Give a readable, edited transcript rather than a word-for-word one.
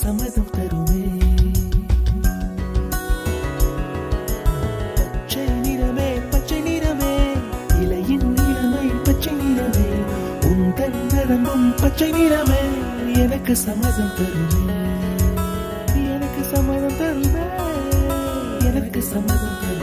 சம்மதம் தருமே. பச்சை நிறமே பச்சை நிறமே, இலையின் நிறமை பச்சை நிறமே, உந்தன் நிறமும் பச்சை நிறமே, எனக்கு சம்மதம் தருமே, எனக்கு சம்மதம் தருமே, எனக்கு சம்மதம் தருமே.